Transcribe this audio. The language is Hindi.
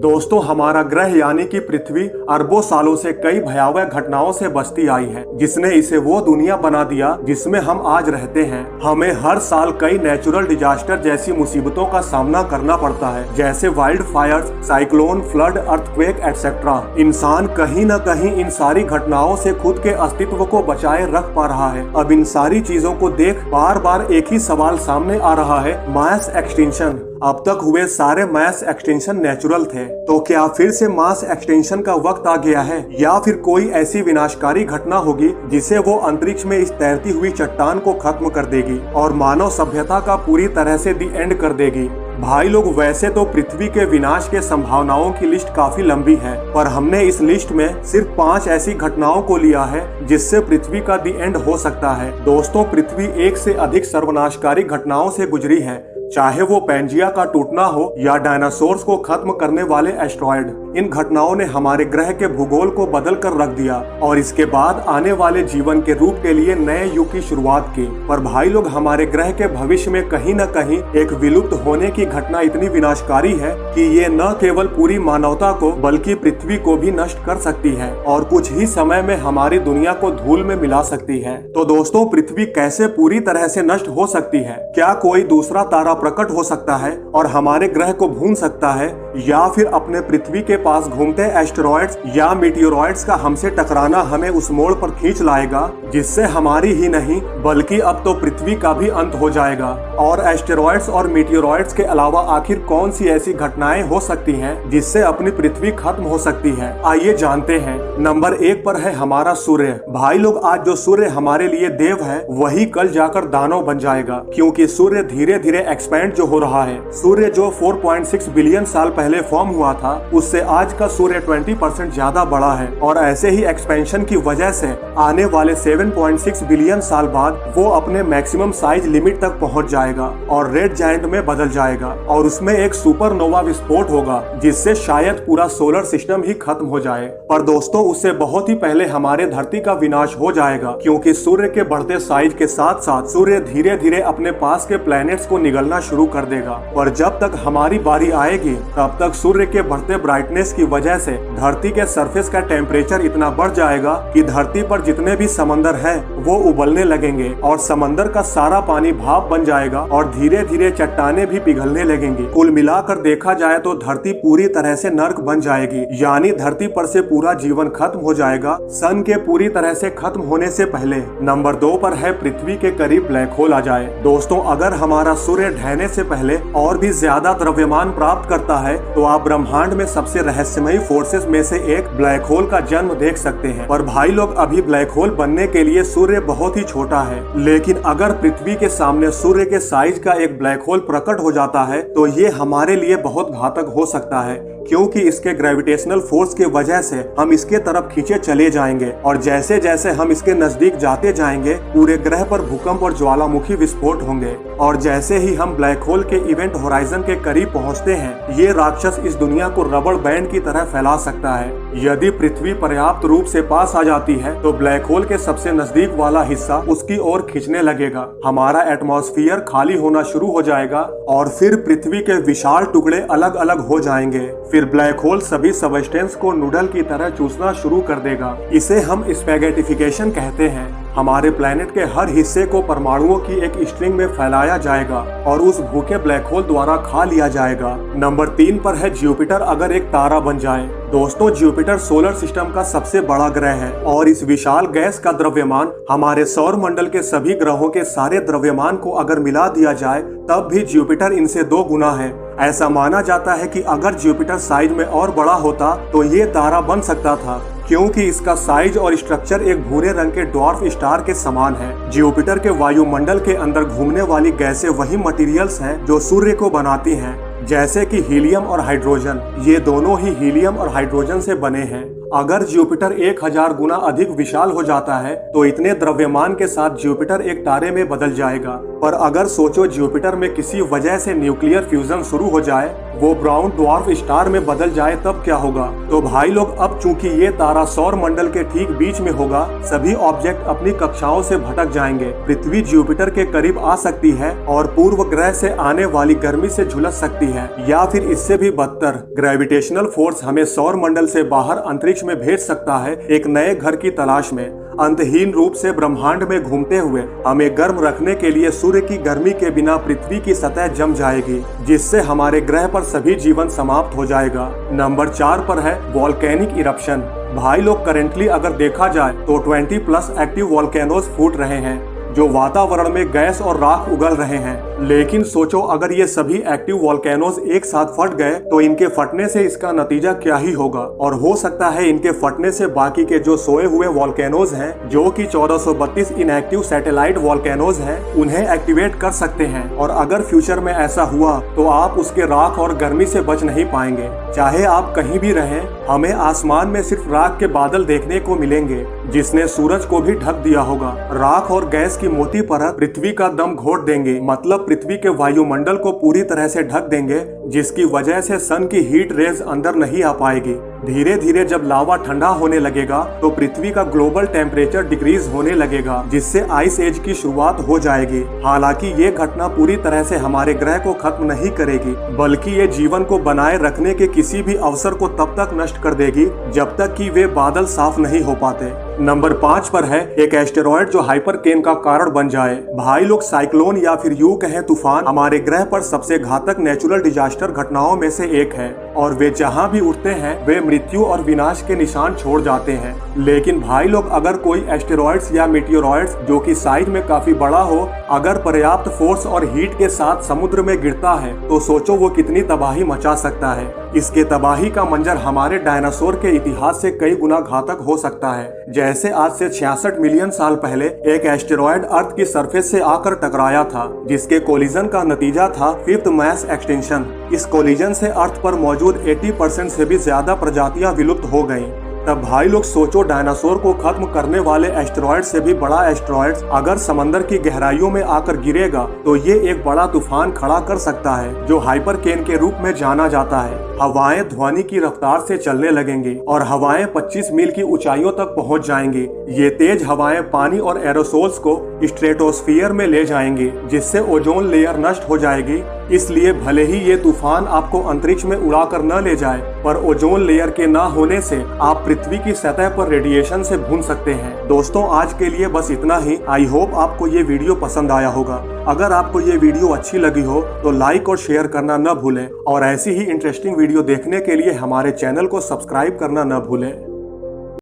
दोस्तों, हमारा ग्रह यानी कि पृथ्वी अरबों सालों से कई भयावह घटनाओं से बचती आई है, जिसने इसे वो दुनिया बना दिया जिसमें हम आज रहते हैं। हमें हर साल कई नेचुरल डिजास्टर जैसी मुसीबतों का सामना करना पड़ता है, जैसे wild Fyers, cyclone, flood, earthquake etcetera. इंसान कहीं न कहीं इन सारी घटनाओं से खुद के अस्तित्व को बचाए रख पा रहा है। अब इन सारी चीजों को देख बार बार एक ही सवाल सामने आ रहा है, मास एक्सटिंक्शन। अब तक हुए सारे मास एक्सटेंशन नेचुरल थे, तो क्या फिर से मास एक्सटेंशन का वक्त आ गया है, या फिर कोई ऐसी विनाशकारी घटना होगी जिसे वो अंतरिक्ष में इस तैरती हुई चट्टान को खत्म कर देगी और मानव सभ्यता का पूरी तरह से दी एंड कर देगी। भाई लोग, वैसे तो पृथ्वी के विनाश के संभावनाओं की लिस्ट काफी लंबी है, पर हमने इस लिस्ट में सिर्फ 5 ऐसी घटनाओं को लिया है जिससे पृथ्वी का दी एंड हो सकता है। दोस्तों, पृथ्वी एक से अधिक सर्वनाशकारी घटनाओं से गुजरी है, चाहे वो पैंजिया का टूटना हो या डायनासोर्स को खत्म करने वाले एस्ट्रॉयड। इन घटनाओं ने हमारे ग्रह के भूगोल को बदल कर रख दिया और इसके बाद आने वाले जीवन के रूप के लिए नए युग की शुरुआत की। पर भाई लोग, हमारे ग्रह के भविष्य में कहीं न कहीं एक विलुप्त होने की घटना इतनी विनाशकारी है कि ये न केवल पूरी मानवता को बल्कि पृथ्वी को भी नष्ट कर सकती है और कुछ ही समय में हमारी दुनिया को धूल में मिला सकती है। तो दोस्तों, पृथ्वी कैसे पूरी तरह से नष्ट हो सकती है? क्या कोई दूसरा तारा प्रकट हो सकता है और हमारे ग्रह को भून सकता है, या फिर अपने पृथ्वी के पास घूमते एस्टेरॉयड्स या मीटियोरॉयड्स का हमसे टकराना हमें उस मोड़ पर खींच लाएगा जिससे हमारी ही नहीं बल्कि अब तो पृथ्वी का भी अंत हो जाएगा। और एस्टेरॉयड्स और मीटियोरॉयड्स के अलावा आखिर कौन सी ऐसी घटनाएं हो सकती हैं जिससे अपनी पृथ्वी खत्म हो सकती है? आइए जानते हैं। नंबर 1 पर है हमारा सूर्य। भाई लोग, आज जो सूर्य हमारे लिए देव है वही कल जाकर दानव बन जाएगा, क्योंकि सूर्य धीरे धीरे एक्सपैंड जो हो रहा है। सूर्य जो 4.6 बिलियन साल पहले फॉर्म हुआ था, उससे आज का सूर्य 20% ज्यादा बड़ा है और ऐसे ही एक्सपेंशन की वजह से आने वाले 7.6 बिलियन साल बाद वो अपने मैक्सिमम साइज लिमिट तक पहुंच जाएगा और रेड जायंट में बदल जाएगा और उसमें एक सुपरनोवा विस्फोट होगा जिससे शायद पूरा सोलर सिस्टम ही खत्म हो जाए। पर दोस्तों, उससे बहुत ही पहले हमारे धरती का विनाश हो जाएगा, क्योंकि सूर्य के बढ़ते साइज के साथ साथ सूर्य धीरे धीरे अपने पास के प्लैनेट्स को निगलना शुरू कर देगा और जब तक हमारी बारी आएगी तब तक सूर्य के बढ़ते ब्राइटनेस की वजह से धरती के सरफेस का टेम्परेचर इतना बढ़ जाएगा कि धरती पर जितने भी समंदर है वो उबलने लगेंगे और समंदर का सारा पानी भाप बन जाएगा और धीरे धीरे चट्टानें भी पिघलने लगेंगी। कुल मिलाकर देखा जाए तो धरती पूरी तरह से नर्क बन जाएगी, यानी धरती पर से पूरा जीवन खत्म हो जाएगा सन के पूरी तरह से खत्म होने से पहले। नंबर 2 पर है पृथ्वी के करीब ब्लैक होल आ जाए। दोस्तों, अगर हमारा सूर्य ढहने से पहले और भी ज्यादा द्रव्यमान प्राप्त करता है तो आप ब्रह्मांड में सबसे रहस्यमयी फोर्सेस में से एक ब्लैक होल का जन्म देख सकते हैं। पर भाई लोग, अभी ब्लैक होल बनने के लिए सूर्य बहुत ही छोटा है, लेकिन अगर पृथ्वी के सामने सूर्य के साइज का एक ब्लैक होल प्रकट हो जाता है तो ये हमारे लिए बहुत घातक हो सकता है, क्योंकि इसके ग्रेविटेशनल फोर्स की वजह से हम इसके तरफ खींचे चले जाएंगे और जैसे जैसे हम इसके नजदीक जाते जाएंगे पूरे ग्रह पर भूकंप और ज्वालामुखी विस्फोट होंगे और जैसे ही हम ब्लैक होल के इवेंट होराइजन के करीब पहुंचते हैं, ये राक्षस इस दुनिया को रबड़ बैंड की तरह फैला सकता है। यदि पृथ्वी पर्याप्त रूप से पास आ जाती है तो ब्लैक होल के सबसे नजदीक वाला हिस्सा उसकी ओर खींचने लगेगा, हमारा एटमॉस्फेयर खाली होना शुरू हो जाएगा और फिर पृथ्वी के विशाल टुकड़े अलग अलग हो जाएंगे। फिर ब्लैक होल सभी सबस्टेंस को नूडल की तरह चूसना शुरू कर देगा। इसे हम स्पैगेटिफिकेशन कहते हैं। हमारे प्लेनेट के हर हिस्से को परमाणुओं की एक स्ट्रिंग में फैलाया जाएगा और उस भूखे ब्लैक होल द्वारा खा लिया जाएगा। नंबर 3 पर है जुपिटर अगर एक तारा बन जाए। दोस्तों, जुपिटर सोलर सिस्टम का सबसे बड़ा ग्रह है और इस विशाल गैस का द्रव्यमान हमारे सौर मंडल के सभी ग्रहों के सारे द्रव्यमान को अगर मिला दिया जाए तब भी जुपिटर इनसे 2 गुना है। ऐसा माना जाता है कि अगर जुपिटर साइज में और बड़ा होता तो ये तारा बन सकता था, क्योंकि इसका साइज और स्ट्रक्चर एक भूरे रंग के ड्वार्फ स्टार के समान है। जुपिटर के वायुमंडल के अंदर घूमने वाली गैसें वही मटेरियल्स हैं जो सूर्य को बनाती हैं, जैसे कि हीलियम और हाइड्रोजन। ये दोनों ही हीलियम और हाइड्रोजन से बने हैं अगर जुपिटर 1000 गुना अधिक विशाल हो जाता है तो इतने द्रव्यमान के साथ जुपिटर एक तारे में बदल जाएगा। पर अगर सोचो जुपिटर में किसी वजह से न्यूक्लियर फ्यूजन शुरू हो जाए, वो ब्राउन ड्वार्फ स्टार में बदल जाए, तब क्या होगा? तो भाई लोग, अब चूंकि ये तारा सौर मंडल के ठीक बीच में होगा, सभी ऑब्जेक्ट अपनी कक्षाओं से भटक जाएंगे। पृथ्वी जुपिटर के करीब आ सकती है और पूर्व ग्रह से आने वाली गर्मी से झुलस सकती है, या फिर इससे भी बदतर ग्रेविटेशनल फोर्स हमें सौर मंडल से बाहर अंतरिक्ष में भेज सकता है, एक नए घर की तलाश में। अंतहीन रूप से ब्रह्मांड में घूमते हुए हमें गर्म रखने के लिए सूर्य की गर्मी के बिना पृथ्वी की सतह जम जाएगी, जिससे हमारे ग्रह पर सभी जीवन समाप्त हो जाएगा। नंबर 4 पर है वॉल्केनिक इरप्शन। भाई लोग, करेंटली अगर देखा जाए तो 20+ एक्टिव वॉल्केनोज फूट रहे हैं, जो वातावरण में गैस और राख उगल रहे हैं। लेकिन सोचो, अगर ये सभी एक्टिव वॉल्केनोज एक साथ फट गए तो इनके फटने से इसका नतीजा क्या ही होगा। और हो सकता है इनके फटने से बाकी के जो सोए हुए वॉल्केनोज हैं, जो कि 1432 इनएक्टिव सैटेलाइट वॉल्केनोज हैं, उन्हें एक्टिवेट कर सकते हैं। और अगर फ्यूचर में ऐसा हुआ तो आप उसके राख और गर्मी से बच नहीं पाएंगे। चाहे आप कहीं भी रहें, हमें आसमान में सिर्फ राख के बादल देखने को मिलेंगे, जिसने सूरज को भी ढक दिया होगा। राख और गैस की मोटी परत पृथ्वी का दम घोट देंगे, मतलब पृथ्वी के वायुमंडल को पूरी तरह से ढक देंगे, जिसकी वजह से सन की हीट रेज अंदर नहीं आ पाएगी। धीरे धीरे जब लावा ठंडा होने लगेगा तो पृथ्वी का ग्लोबल टेम्परेचर डिक्रीज होने लगेगा, जिससे आइस एज की शुरुआत हो जाएगी। हालांकि ये घटना पूरी तरह से हमारे ग्रह को खत्म नहीं करेगी, बल्कि ये जीवन को बनाए रखने के किसी भी अवसर को तब तक नष्ट कर देगी जब तक कि वे बादल साफ नहीं हो पाते। नंबर 5 पर है एक एस्टेरॉयड जो हाइपरकेन का कारण बन जाए। भाई लोग, साइक्लोन या फिर यूं कहें तूफान हमारे ग्रह पर सबसे घातक नेचुरल डिजास्टर घटनाओं में से एक है, और वे जहां भी उठते हैं वे मृत्यु और विनाश के निशान छोड़ जाते हैं। लेकिन भाई लोग, अगर कोई एस्टेरॉयड्स या मीटियोरॉयड्स जो कि साइज में काफी बड़ा हो, अगर पर्याप्त फोर्स और हीट के साथ समुद्र में गिरता है तो सोचो वो कितनी तबाही मचा सकता है। इसके तबाही का मंजर हमारे डायनासोर के इतिहास से कई गुना घातक हो सकता है। जैसे आज से 66 मिलियन साल पहले एक एस्टेरॉयड अर्थ की सरफेस से आकर टकराया था, जिसके कोलिजन का नतीजा था 5th मास एक्सटिंक्शन। इस कोलिजन से अर्थ पर मौजूद 80% से भी ज्यादा प्रजातियां विलुप्त हो गयीं। तब भाई लोग सोचो, डायनासोर को खत्म करने वाले एस्टेरॉयड से भी बड़ा एस्टेरॉयड अगर समंदर की गहराइयों में आकर गिरेगा तो ये एक बड़ा तूफान खड़ा कर सकता है, जो हाइपरकेन के रूप में जाना जाता है। हवाएं ध्वनि की रफ्तार से चलने लगेंगी और हवाएं 25 मील की ऊंचाइयों तक पहुंच जाएंगी। ये तेज हवाएं पानी और एरोसोल्स को स्ट्रेटोस्फीयर में ले जाएंगी, जिससे ओजोन लेयर नष्ट हो जाएगी। इसलिए भले ही ये तूफान आपको अंतरिक्ष में उड़ाकर न ले जाए, पर ओजोन लेयर के ना होने से आप पृथ्वी की सतह पर रेडिएशन से भून सकते हैं। दोस्तों, आज के लिए बस इतना ही। आई होप आपको ये वीडियो पसंद आया होगा। अगर आपको ये वीडियो अच्छी लगी हो तो लाइक और शेयर करना न भूलें, और ऐसी ही इंटरेस्टिंग वीडियो देखने के लिए हमारे चैनल को सब्सक्राइब करना न भूलें।